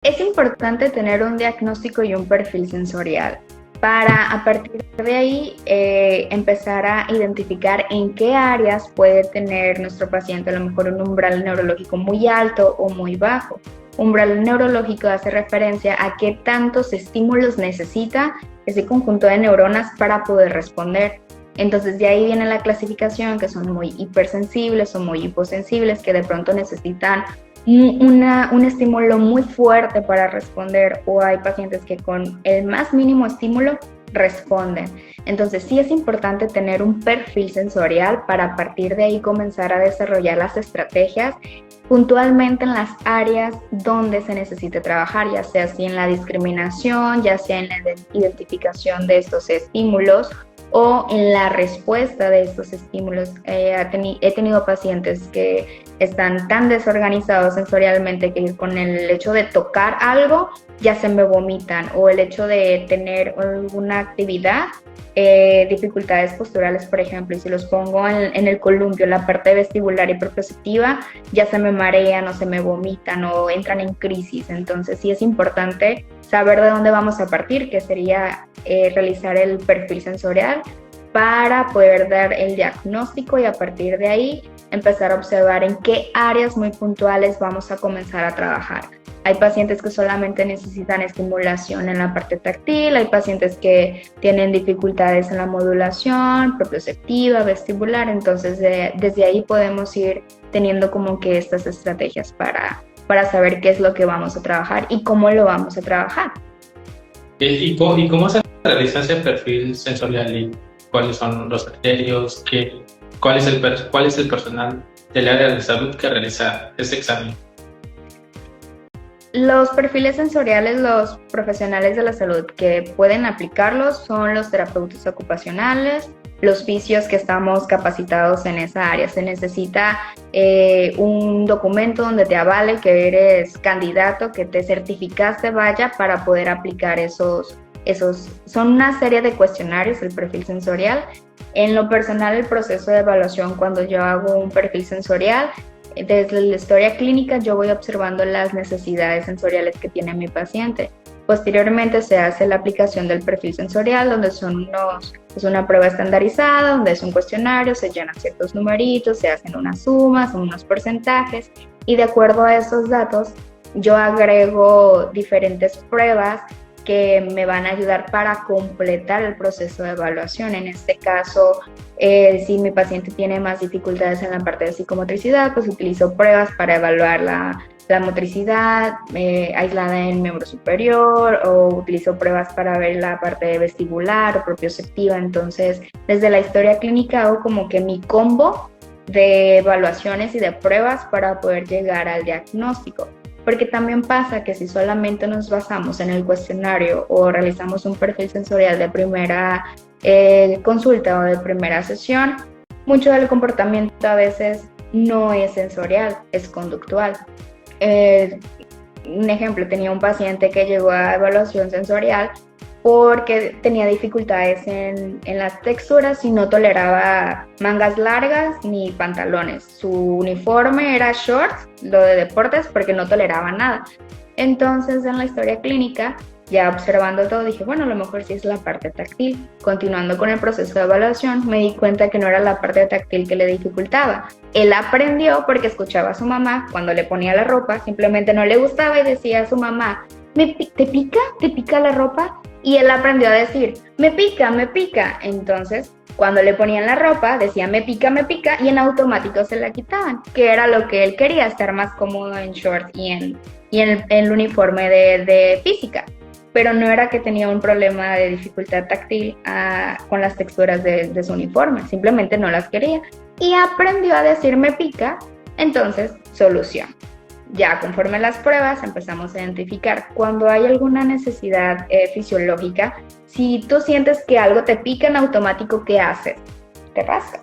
Es importante tener un diagnóstico y un perfil sensorial para a partir de ahí empezar a identificar en qué áreas puede tener nuestro paciente a lo mejor un umbral neurológico muy alto o muy bajo. Umbral neurológico hace referencia a qué tantos estímulos necesita ese conjunto de neuronas para poder responder. Entonces de ahí viene la clasificación, que son muy hipersensibles o muy hiposensibles, que de pronto necesitan un estímulo muy fuerte para responder, o hay pacientes que con el más mínimo estímulo responden. Entonces sí es importante tener un perfil sensorial para a partir de ahí comenzar a desarrollar las estrategias puntualmente en las áreas donde se necesite trabajar, ya sea así en la discriminación, ya sea en la identificación de estos estímulos o en la respuesta de estos estímulos. He tenido pacientes que están tan desorganizados sensorialmente que con el hecho de tocar algo ya se me vomitan, o el hecho de tener alguna actividad, dificultades posturales, por ejemplo, y si los pongo en el columpio, la parte vestibular y propioceptiva, ya se me marean o se me vomitan o entran en crisis. Entonces sí es importante saber de dónde vamos a partir, que sería realizar el perfil sensorial para poder dar el diagnóstico y a partir de ahí empezar a observar en qué áreas muy puntuales vamos a comenzar a trabajar. Hay pacientes que solamente necesitan estimulación en la parte táctil, hay pacientes que tienen dificultades en la modulación, propioceptiva, vestibular, entonces desde ahí podemos ir teniendo como que estas estrategias para saber qué es lo que vamos a trabajar y cómo lo vamos a trabajar. ¿Y cómo se realiza ese perfil sensorial? ¿Y cuáles son los criterios? ¿Cuál es el personal del área de salud que realiza ese examen? Los perfiles sensoriales, los profesionales de la salud que pueden aplicarlos son los terapeutas ocupacionales, los fisios que estamos capacitados en esa área. Se necesita un documento donde te avale que eres candidato, que te certificaste, vaya, para poder aplicar esos. Son una serie de cuestionarios, el perfil sensorial. En lo personal, el proceso de evaluación, cuando yo hago un perfil sensorial, desde la historia clínica yo voy observando las necesidades sensoriales que tiene mi paciente. Posteriormente se hace la aplicación del perfil sensorial, donde es una prueba estandarizada, donde es un cuestionario, se llenan ciertos numeritos, se hacen unas sumas, unos porcentajes, y de acuerdo a esos datos yo agrego diferentes pruebas que me van a ayudar para completar el proceso de evaluación. En este caso, si mi paciente tiene más dificultades en la parte de psicomotricidad, pues utilizo pruebas para evaluar la motricidad aislada en el miembro superior, o utilizo pruebas para ver la parte vestibular o propioceptiva. Entonces, desde la historia clínica hago como que mi combo de evaluaciones y de pruebas para poder llegar al diagnóstico. Porque también pasa que si solamente nos basamos en el cuestionario o realizamos un perfil sensorial de primera consulta o de primera sesión, mucho del comportamiento a veces no es sensorial, es conductual. Un ejemplo, tenía un paciente que llegó a evaluación sensorial porque tenía dificultades en las texturas y no toleraba mangas largas ni pantalones. Su uniforme era shorts, lo de deportes, porque no toleraba nada. Entonces, en la historia clínica, ya observando todo, dije, bueno, a lo mejor sí es la parte táctil. Continuando con el proceso de evaluación, me di cuenta que no era la parte táctil que le dificultaba. Él aprendió porque escuchaba a su mamá cuando le ponía la ropa, simplemente no le gustaba y decía a su mamá, ¿te pica? ¿Te pica la ropa? Y él aprendió a decir, me pica, me pica. Entonces, cuando le ponían la ropa, decía, me pica, y en automático se la quitaban, que era lo que él quería, estar más cómodo en shorts y en el uniforme de física. Pero no era que tenía un problema de dificultad táctil con las texturas de su uniforme, simplemente no las quería. Y aprendió a decir, me pica, entonces, solución. Ya conforme a las pruebas empezamos a identificar cuando hay alguna necesidad fisiológica. Si tú sientes que algo te pica en automático, ¿qué haces? Te rascas.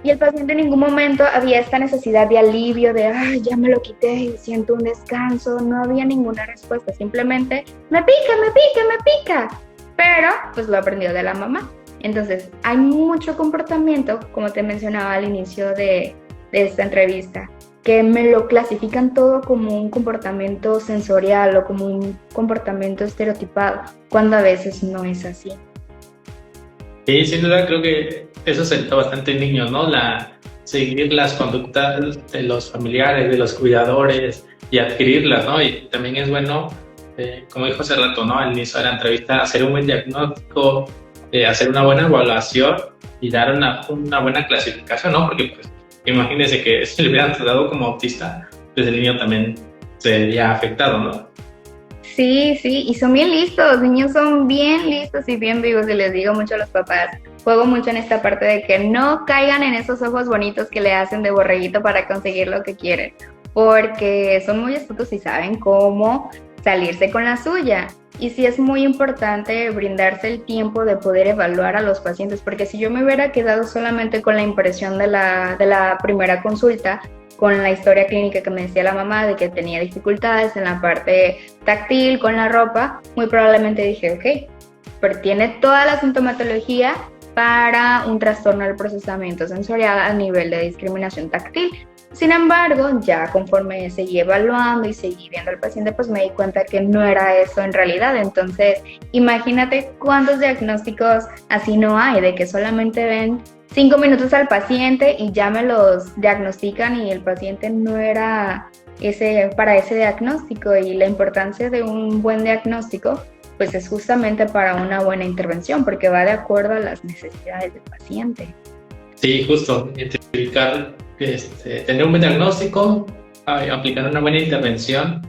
Y el paciente en ningún momento había esta necesidad de alivio, de ay, ya me lo quité y siento un descanso. No había ninguna respuesta, simplemente me pica, me pica, me pica. Pero pues lo aprendió de la mamá. Entonces hay mucho comportamiento, como te mencionaba al inicio de esta entrevista. que me lo clasifican todo como un comportamiento sensorial o como un comportamiento estereotipado, cuando a veces no es así. Y sin duda creo que eso se nota bastante en niños, ¿no? Seguir las conductas de los familiares, de los cuidadores y adquirirlas, ¿no? Y también es bueno, como dijo hace rato, ¿no? Al inicio de la entrevista, hacer un buen diagnóstico, hacer una buena evaluación y dar una buena clasificación, ¿no? Porque pues imagínense que si le hubieran tratado como autista, pues el niño también se vería afectado, ¿no? Sí, sí, y son bien listos, los niños son bien listos y bien vivos, y les digo mucho a los papás, juego mucho en esta parte de que no caigan en esos ojos bonitos que le hacen de borreguito para conseguir lo que quieren, porque son muy astutos y saben cómo salirse con la suya. Y sí es muy importante brindarse el tiempo de poder evaluar a los pacientes, porque si yo me hubiera quedado solamente con la impresión de la primera consulta, con la historia clínica que me decía la mamá de que tenía dificultades en la parte táctil con la ropa, muy probablemente dije, ok, pero tiene toda la sintomatología para un trastorno del procesamiento sensorial a nivel de discriminación táctil. Sin embargo, ya conforme seguí evaluando y seguí viendo al paciente, pues me di cuenta que no era eso en realidad. Entonces, imagínate cuántos diagnósticos así no hay, de que solamente ven 5 minutos al paciente y ya me los diagnostican y el paciente no era para ese diagnóstico. Y la importancia de un buen diagnóstico pues es justamente para una buena intervención, porque va de acuerdo a las necesidades del paciente. Sí, justo, identificar, tener un buen diagnóstico, aplicar una buena intervención,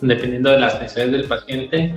dependiendo de las necesidades del paciente,